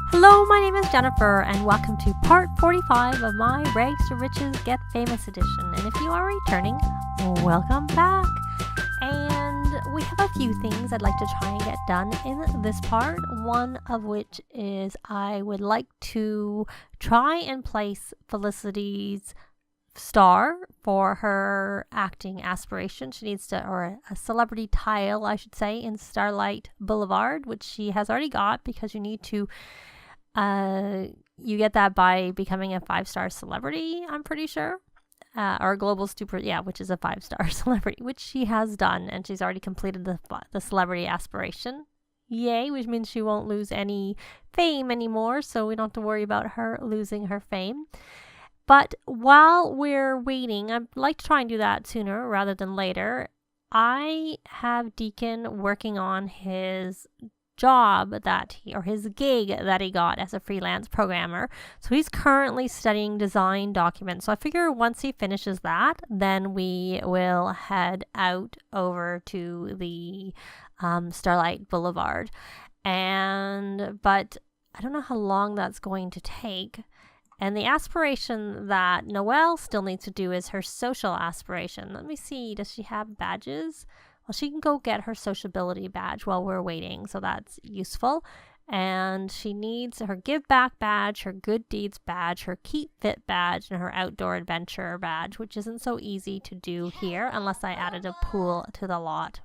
Hello, my name is Jennifer, and welcome to part 45 of my Rags to Riches Get Famous edition. And if you are returning, welcome back. And we have a few things I'd like to try and get done in this part. One of which is I would like to try and place Felicity's star for her acting aspiration. She needs to, or a celebrity tile, I should say, in Starlight Boulevard, which she has already got because you need to you get that by becoming a 5-star celebrity, I'm pretty sure. Or global super, which is a 5-star celebrity, which she has done, and she's already completed the celebrity aspiration. Yay, which means she won't lose any fame anymore, so we don't have to worry about her losing her fame. But while we're waiting, I'd like to try and do that sooner rather than later. I have Deacon working on his job his gig that he got as a freelance programmer. So he's currently studying design documents. So I figure once he finishes that, then we will head out over to the Starlight Boulevard. But I don't know how long that's going to take. And the aspiration that Noelle still needs to do is her social aspiration. Let me see, does she have badges? Well, she can go get her sociability badge while we're waiting, so that's useful. And she needs her Give Back badge, her Good Deeds badge, her Keep Fit badge, and her Outdoor Adventure badge, which isn't so easy to do here unless I added a pool to the lot.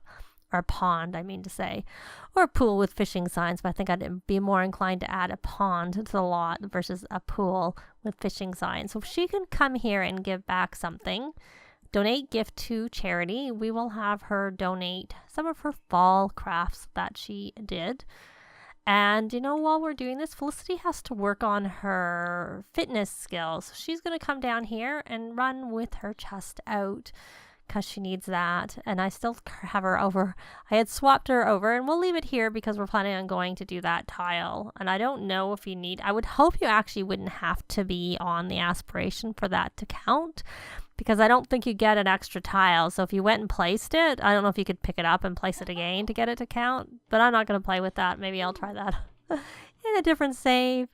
Or a pond, I mean to say. Or a pool with fishing signs, but I think I'd be more inclined to add a pond to the lot versus a pool with fishing signs. So if she can come here and give back something, donate gift to charity, we will have her donate some of her fall crafts that she did. And, while we're doing this, Felicity has to work on her fitness skills. She's going to come down here and run with her chest out because she needs that. And I still have her over. I had swapped her over, and we'll leave it here because we're planning on going to do that tile. And I don't know if I would hope you actually wouldn't have to be on the aspiration for that to count, because I don't think you get an extra tile. So if you went and placed it, I don't know if you could pick it up and place it again to get it to count, but I'm not going to play with that. Maybe I'll try that in a different save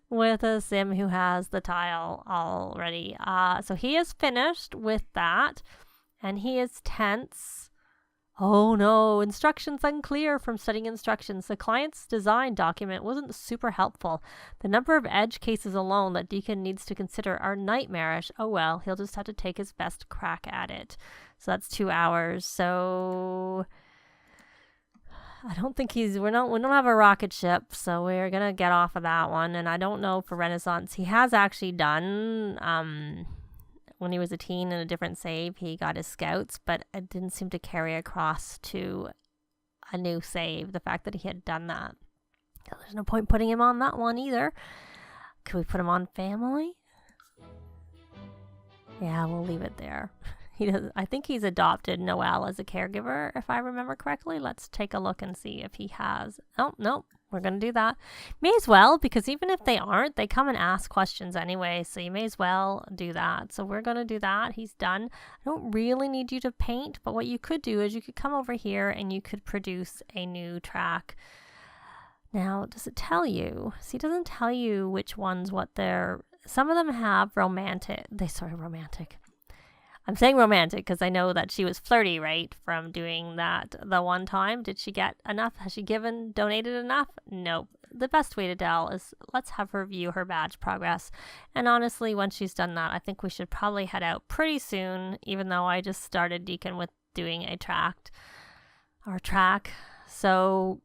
with a sim who has the tile already. So he is finished with that, and he is tense. Oh no, instructions unclear from studying instructions. The client's design document wasn't super helpful. The number of edge cases alone that Deacon needs to consider are nightmarish. Oh well, he'll just have to take his best crack at it. So that's 2 hours. So I don't think we don't have a rocket ship, so we're gonna get off of that one. And I don't know for Renaissance. He has actually done when he was a teen in a different save, he got his scouts, but it didn't seem to carry across to a new save, the fact that he had done that. There's no point putting him on that one either. Could we put him on family? Yeah, we'll leave it there. I think he's adopted Noelle as a caregiver, if I remember correctly. Let's take a look and see if he has. Oh, no, we're going to do that. May as well, because even if they aren't, they come and ask questions anyway, so you may as well do that. So we're going to do that. He's done. I don't really need you to paint, but what you could do is you could come over here and you could produce a new track. Now, does it tell you? See, it doesn't tell you which ones, some of them have romantic. I'm saying romantic because I know that she was flirty, right, from doing that the one time. Did she get enough? Has she donated enough? Nope. The best way to tell is let's have her view her badge progress. And honestly, once she's done that, I think we should probably head out pretty soon, even though I just started Deacon with doing a track. So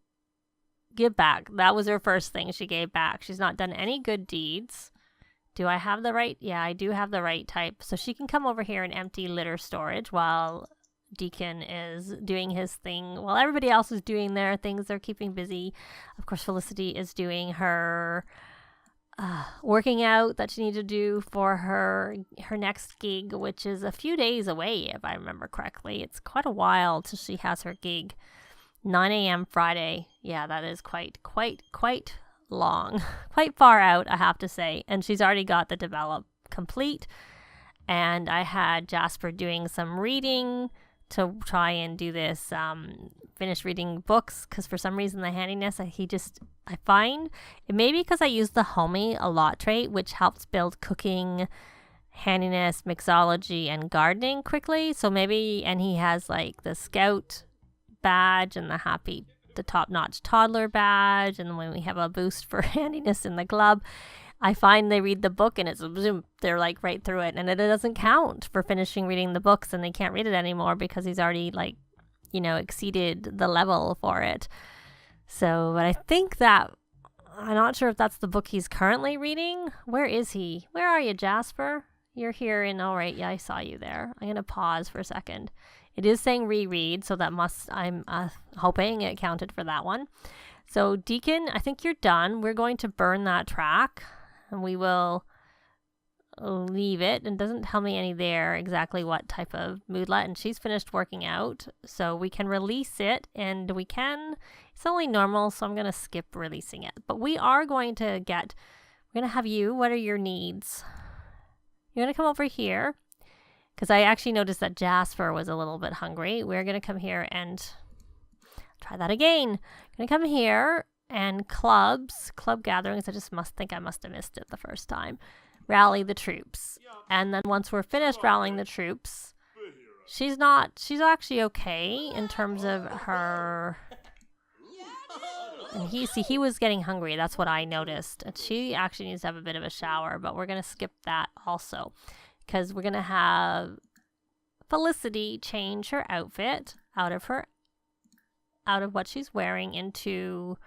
give back. That was her first thing she gave back. She's not done any good deeds. Do I have the right? Yeah, I do have the right type. So she can come over here and empty litter storage while Deacon is doing his thing. While everybody else is doing their things, they're keeping busy. Of course, Felicity is doing her working out that she needs to do for her next gig, which is a few days away, if I remember correctly. It's quite a while till she has her gig. 9 a.m. Friday. Yeah, that is quite long, quite far out, I have to say. And she's already got the develop complete, and I had Jasper doing some reading to try and do this, finish reading books, because for some reason the handiness, I find it may be because I use the homey a lot trait, which helps build cooking, handiness, mixology, and gardening quickly. So maybe, and he has like the scout badge and the top-notch toddler badge, and when we have a boost for handiness in the club, I find they read the book and they're like right through it, and it doesn't count for finishing reading the books, and they can't read it anymore because he's already like, you know, exceeded the level for it. So, but I think that, I'm not sure if that's the book he's currently reading. Where is he? Where are you, Jasper? You're here in, all right, yeah, I saw you there. I'm going to pause for a second. It is saying reread, so that I'm hoping it counted for that one. So Deacon, I think you're done. We're going to burn that track, and we will leave it. And doesn't tell me exactly what type of moodlet, and she's finished working out, so we can release it, and it's only normal, so I'm going to skip releasing it. But we're going to have you, what are your needs? You're going to come over here, because I actually noticed that Jasper was a little bit hungry. We're going to come here and try that again. Going to come here and club gatherings. I must have missed it the first time. Rally the troops. And then once we're finished rallying the troops, she's actually okay in terms of her. And he was getting hungry. That's what I noticed. And she actually needs to have a bit of a shower, but we're going to skip that also, because we're going to have Felicity change her outfit out of what she's wearing into,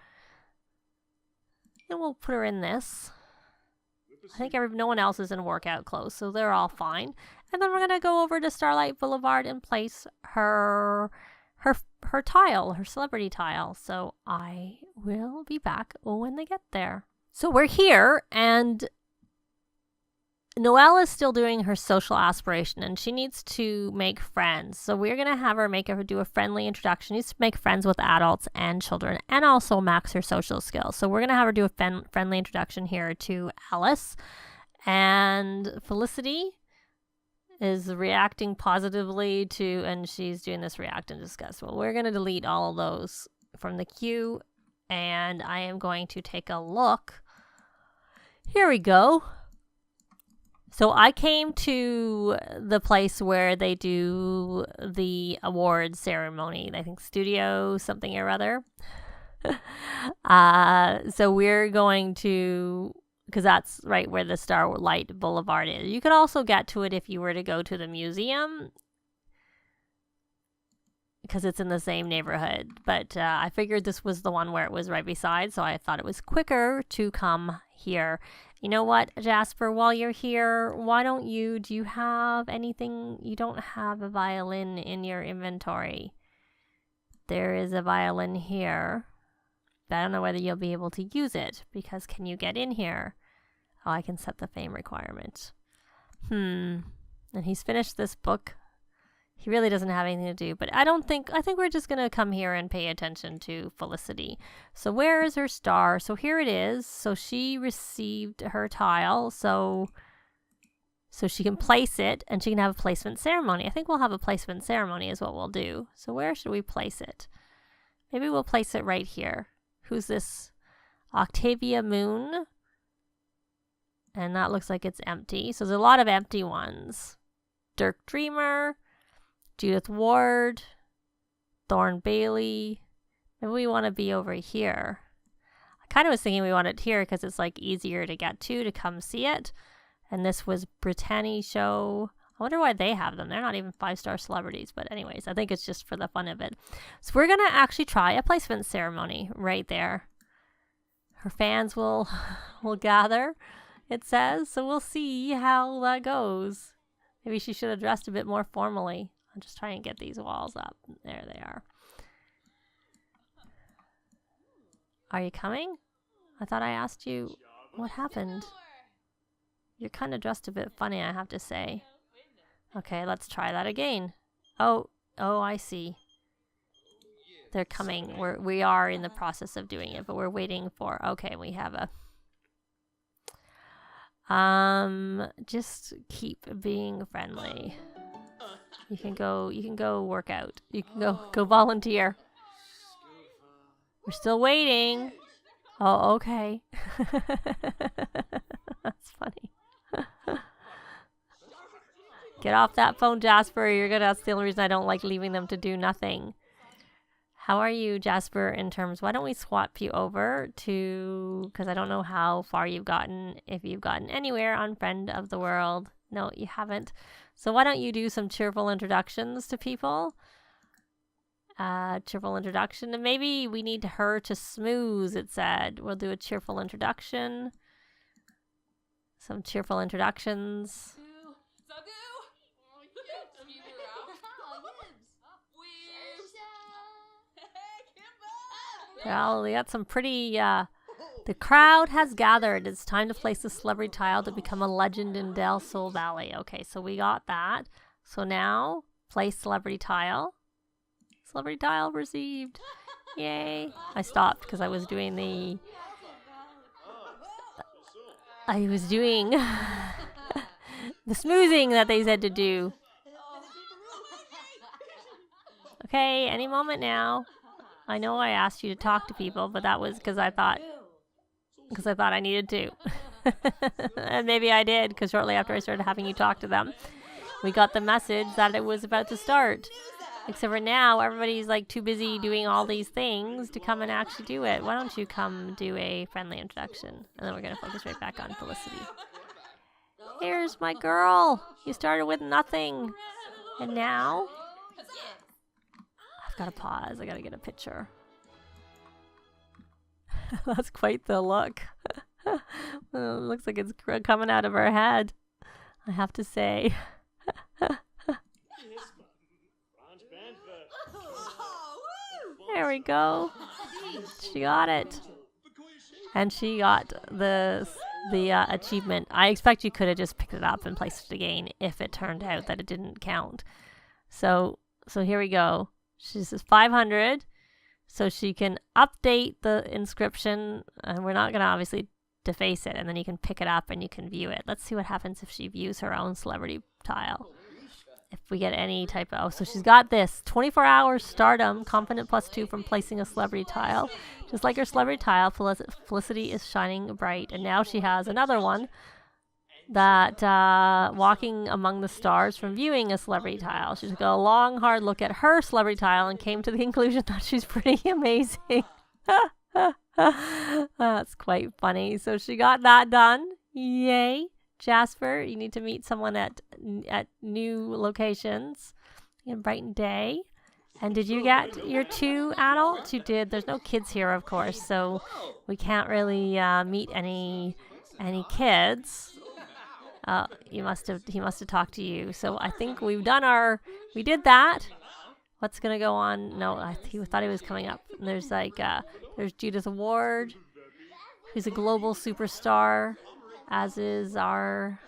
and we'll put her in this. I think no one else is in workout clothes, so they're all fine. And then we're going to go over to Starlight Boulevard and place her tile, her celebrity tile. So I will be back when they get there. So we're here, and Noelle is still doing her social aspiration, and she needs to make friends. So we're going to have her do a friendly introduction. She needs to make friends with adults and children, and also max her social skills. So we're going to have her do a friendly introduction here to Alice. And Felicity is reacting positively and she's doing this react and discuss. Well, we're going to delete all of those from the queue, and I am going to take a look. Here we go. So I came to the place where they do the award ceremony. I think studio something or other. So we're going to, because that's right where the Starlight Boulevard is. You could also get to it if you were to go to the museum, because it's in the same neighborhood. But I figured this was the one where it was right beside, so I thought it was quicker to come here. You know what, Jasper, while you're here, do you have anything? You don't have a violin in your inventory. There is a violin here, but I don't know whether you'll be able to use it, because can you get in here? Oh, I can set the fame requirement. And he's finished this book. He really doesn't have anything to do, but I think we're just going to come here and pay attention to Felicity. So where is her star? So here it is. So she received her tile, so she can place it, and she can have a placement ceremony. I think we'll have a placement ceremony is what we'll do. So where should we place it? Maybe we'll place it right here. Who's this? Octavia Moon. And that looks like it's empty. So there's a lot of empty ones. Dirk Dreamer, Judith Ward, Thorne Bailey. Maybe we want to be over here. I kind of was thinking we want it here because it's like easier to get to come see it. And this was Brittany Show. I wonder why they have them. They're not even 5-star celebrities. But anyways, I think it's just for the fun of it. So we're going to actually try a placement ceremony right there. Her fans will gather, it says. So we'll see how that goes. Maybe she should have dressed a bit more formally. I'm just trying to get these walls up. There they are. Are you coming? I thought I asked you what happened. You're kind of dressed a bit funny, I have to say. Okay, let's try that again. Oh, I see. They're coming. We are in the process of doing it, but we're waiting for, okay, we have a, just keep being friendly. You can go work out. You can go volunteer. We're still waiting. Oh, okay. That's funny. Get off that phone, Jasper. That's the only reason I don't like leaving them to do nothing. How are you, Jasper, in terms... Why don't we swap you over to... Because I don't know how far you've gotten, if you've gotten anywhere on Friend of the World. No, you haven't. So why don't you do some cheerful introductions to people? Cheerful introduction. And maybe we need her to smooth, it said. We'll do a cheerful introduction. Some cheerful introductions. Well, we got some pretty, the crowd has gathered. It's time to place the celebrity tile to become a legend in Del Sol Valley. Okay, so we got that. So now, place celebrity tile. Celebrity tile received. Yay. I stopped because I was doing the... the smoothing that they said to do. Okay, any moment now. I know I asked you to talk to people, but that was because I thought I needed to. And maybe I did, because shortly after I started having you talk to them, we got the message that it was about to start. Except for now, everybody's like too busy doing all these things to come and actually do it. Why don't you come do a friendly introduction? And then we're going to focus right back on Felicity. Here's my girl. You started with nothing. And now... Gotta pause. I gotta get a picture. That's quite the look. Well, it looks like it's coming out of her head, I have to say. There we go. She got it. And she got the achievement. I expect you could have just picked it up and placed it again if it turned out that it didn't count. So here we go. She says 500, so she can update the inscription, and we're not going to obviously deface it, and then you can pick it up and you can view it. Let's see what happens if she views her own celebrity tile. If we get any type of... Oh, so she's got this. 24 hours stardom, confident +2 from placing a celebrity tile. Just like her celebrity tile, Felicity is shining bright, and now she has another one. That walking among the stars from viewing a celebrity tile. She took a long, hard look at her celebrity tile and came to the conclusion that she's pretty amazing. That's quite funny. So she got that done. Yay. Jasper, you need to meet someone at new locations in Brighton Day. And did you get your 2 adults? You did. There's no kids here, of course, so we can't really meet any kids. He must have talked to you. So I think we did that. What's gonna go on? No, he thought he was coming up. And there's there's Judith Ward, who's a global superstar, as is our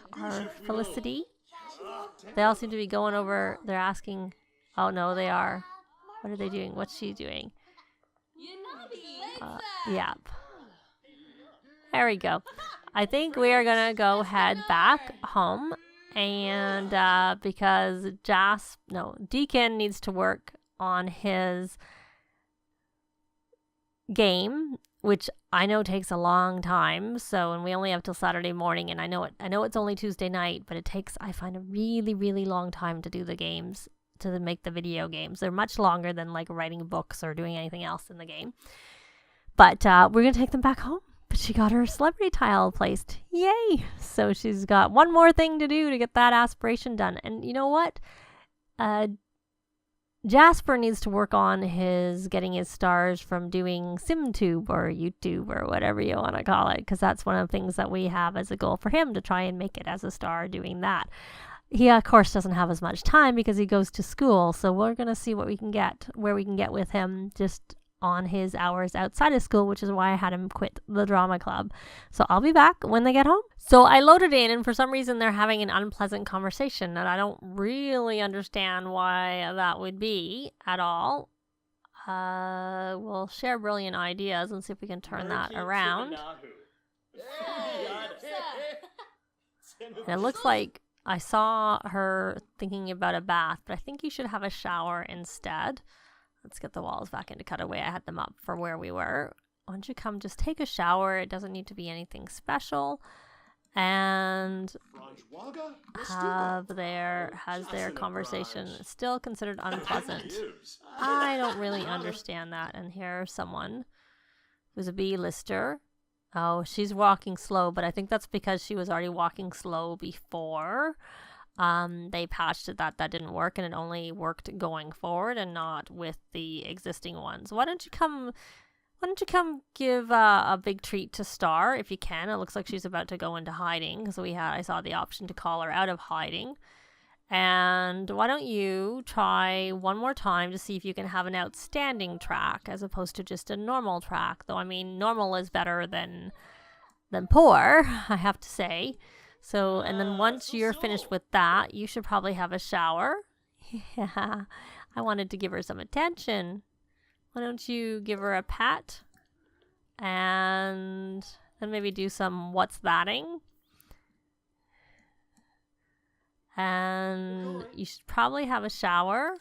Felicity. They all seem to be going over. They're asking. Oh no, they are. What are they doing? What's she doing? Yep. There we go. I think we are going to head back home, and because Deacon needs to work on his game, which I know takes a long time, and we only have till Saturday morning, and I know it's only Tuesday night, but it takes, I find, a really, really long time to do the games, to make the video games. They're much longer than like writing books or doing anything else in the game. But we're going to take them back home. But she got her celebrity tile placed. Yay! So she's got one more thing to do to get that aspiration done. And you know what? Jasper needs to work on getting his stars from doing SimTube or YouTube or whatever you want to call it, because that's one of the things that we have as a goal for him, to try and make it as a star doing that. He, of course, doesn't have as much time because he goes to school, so we're going to see where we can get with him just on his hours outside of school, which is why I had him quit the drama club. So I'll be back when they get home. So I loaded in, and for some reason they're having an unpleasant conversation, and I don't really understand why that would be at all. We'll share brilliant ideas and see if we can turn that around. And it looks like I saw her thinking about a bath, but I think you should have a shower instead. Let's get the walls back into cutaway. I had them up for where we were. Why don't you come just take a shower? It doesn't need to be anything special. And has their conversation still considered unpleasant? I don't really understand that. And here's someone who's a B-lister. Oh, she's walking slow, but I think that's because she was already walking slow before. They patched it that didn't work, and it only worked going forward and not with the existing ones. Why don't you come give a big treat to Star if you can? It looks like she's about to go into hiding, so I saw the option to call her out of hiding. And why don't you try one more time to see if you can have an outstanding track as opposed to just a normal track? Though, I mean, normal is better than poor, I have to say. So, and then once you're finished with that, you should probably have a shower. Yeah, I wanted to give her some attention. Why don't you give her a pat? And then maybe do some what's thatting. And you should probably have a shower.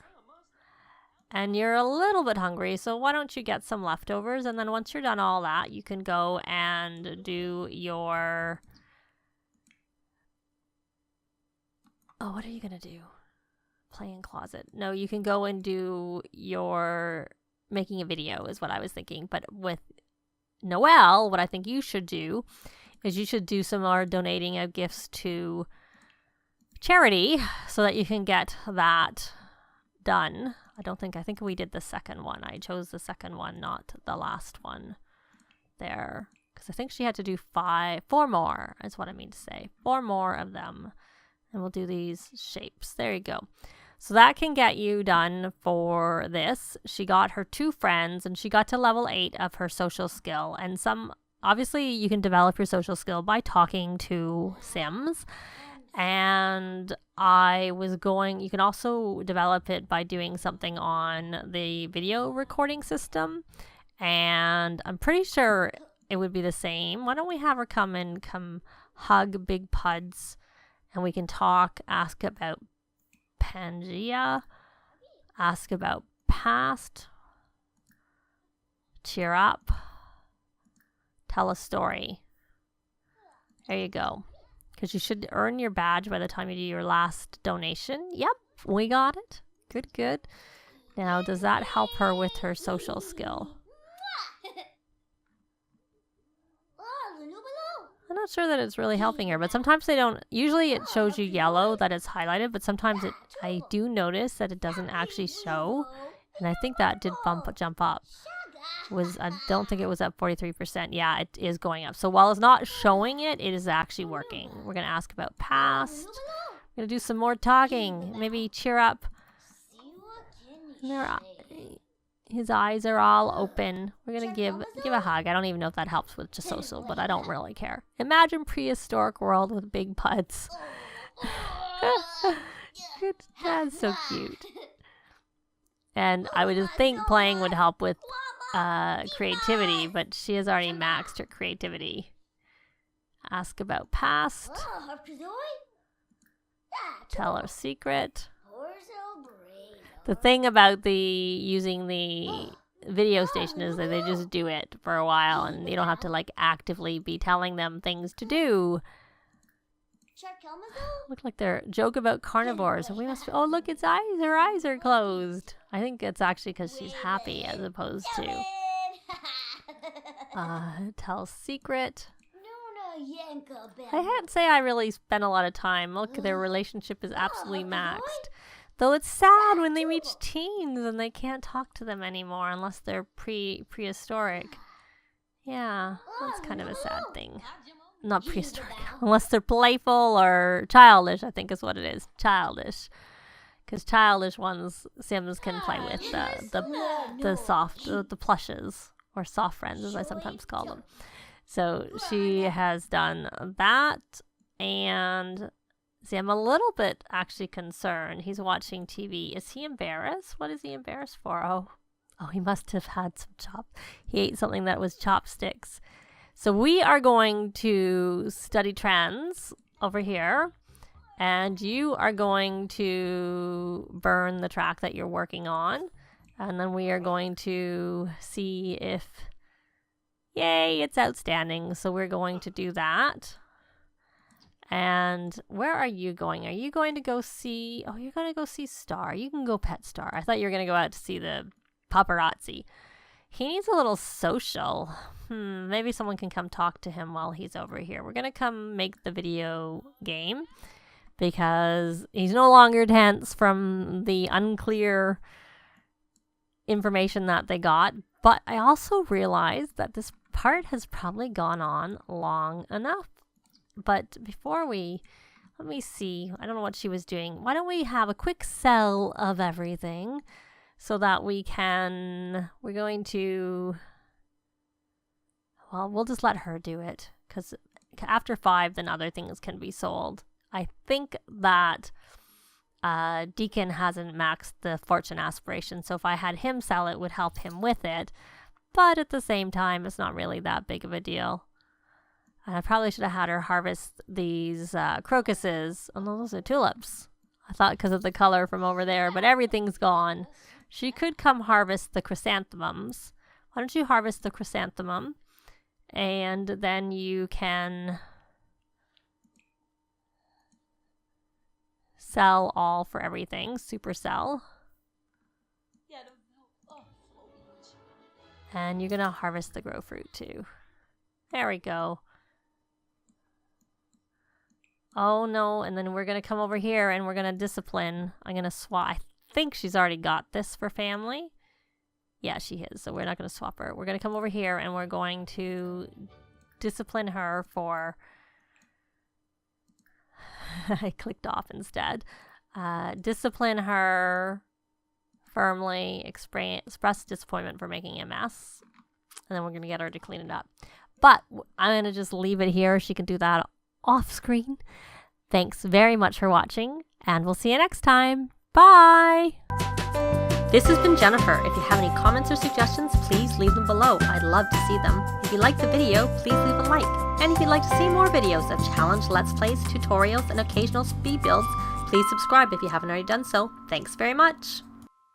And you're a little bit hungry, so why don't you get some leftovers? And then once you're done all that, you can go and do your... Oh, what are you going to do? Play in closet. No, you can go and do your making a video is what I was thinking. But with Noelle, what I think you should do is you should do some more donating of gifts to charity so that you can get that done. I think we did the second one. I chose the second one, not the last one there. Because I think she had to do 4 more is what I mean to say. 4 more of them. And we'll do these shapes. There you go. So that can get you done for this. She got her 2 friends and she got to level 8 of her social skill. And obviously you can develop your social skill by talking to Sims. And you can also develop it by doing something on the video recording system. And I'm pretty sure it would be the same. Why don't we have her come hug Big Puds and we can talk, ask about Pangea, ask about past, cheer up, tell a story. There you go. Because you should earn your badge by the time you do your last donation. Yep, we got it. Good, good. Now, does that help her with her social skill? I'm not sure that it's really helping her, but sometimes they don't. Usually it shows you yellow that it's highlighted, but sometimes I do notice that it doesn't actually show. And I think that did jump up. I don't think it was at 43%. Yeah, it is going up. So while it's not showing it, it is actually working. We're going to ask about past. We're going to do some more talking. Maybe cheer up. His eyes are all open. We're going to give a hug. I don't even know if that helps with just social, but I don't really care. Imagine prehistoric world with big putts. That's so cute. And I would just think playing would help with creativity, but she has already maxed her creativity. Ask about past. Tell her secret. The thing about using the video station is that they just do it for a while and you don't have to like actively be telling them things to do. Look like they're joke about carnivores. And we must. Oh, look, its eyes. Her eyes are closed. I think it's actually because she's happy as opposed to tell secret. I can't say I really spent a lot of time. Look, their relationship is absolutely maxed. Though it's sad when they reach teens and they can't talk to them anymore unless they're prehistoric. Yeah, that's kind of a sad thing. Not prehistoric. Unless they're playful or childish, I think is what it is. Childish. Because childish ones, Sims can play with the plushes. Or soft friends, as I sometimes call them. So she has done that. And see, I'm a little bit actually concerned. He's watching TV. Is he embarrassed? What is he embarrassed for? Oh, he must have had some He ate something that was chopsticks. So we are going to study trends over here. And you are going to burn the track that you're working on. And then we are going to see if, yay, it's outstanding. So we're going to do that. And where are you going? Are you going to go see, oh, you're going to go see Star. You can go pet Star. I thought you were going to go out to see the paparazzi. He needs a little social. Maybe someone can come talk to him while he's over here. We're going to come make the video game because he's no longer tense from the unclear information that they got. But I also realized that this part has probably gone on long enough. But before let me see, I don't know what she was doing. Why don't we have a quick sell of everything so that we're going to, well, we'll just let her do it because after 5, then other things can be sold. I think that Deacon hasn't maxed the fortune aspiration, so if I had him sell it would help him with it. But at the same time, it's not really that big of a deal. And I probably should have had her harvest these crocuses. Oh, no, those are tulips. I thought because of the color from over there, but everything's gone. She could come harvest the chrysanthemums. Why don't you harvest the chrysanthemum? And then you can sell all for everything. Super sell. And you're going to harvest the grow fruit too. There we go. Oh no, and then we're going to come over here and we're going to discipline. I'm going to swap. I think she's already got this for family. Yeah, she is. So we're not going to swap her. We're going to come over here and we're going to discipline her for... I clicked off instead. Discipline her firmly, express disappointment for making a mess. And then we're going to get her to clean it up. But I'm going to just leave it here. She can do that off screen. Thanks very much for watching, and we'll see you next time. Bye! This has been Jennifer. If you have any comments or suggestions, please leave them below. I'd love to see them. If you liked the video, please leave a like. And if you'd like to see more videos of challenge, let's plays, tutorials, and occasional speed builds, please subscribe if you haven't already done so. Thanks very much!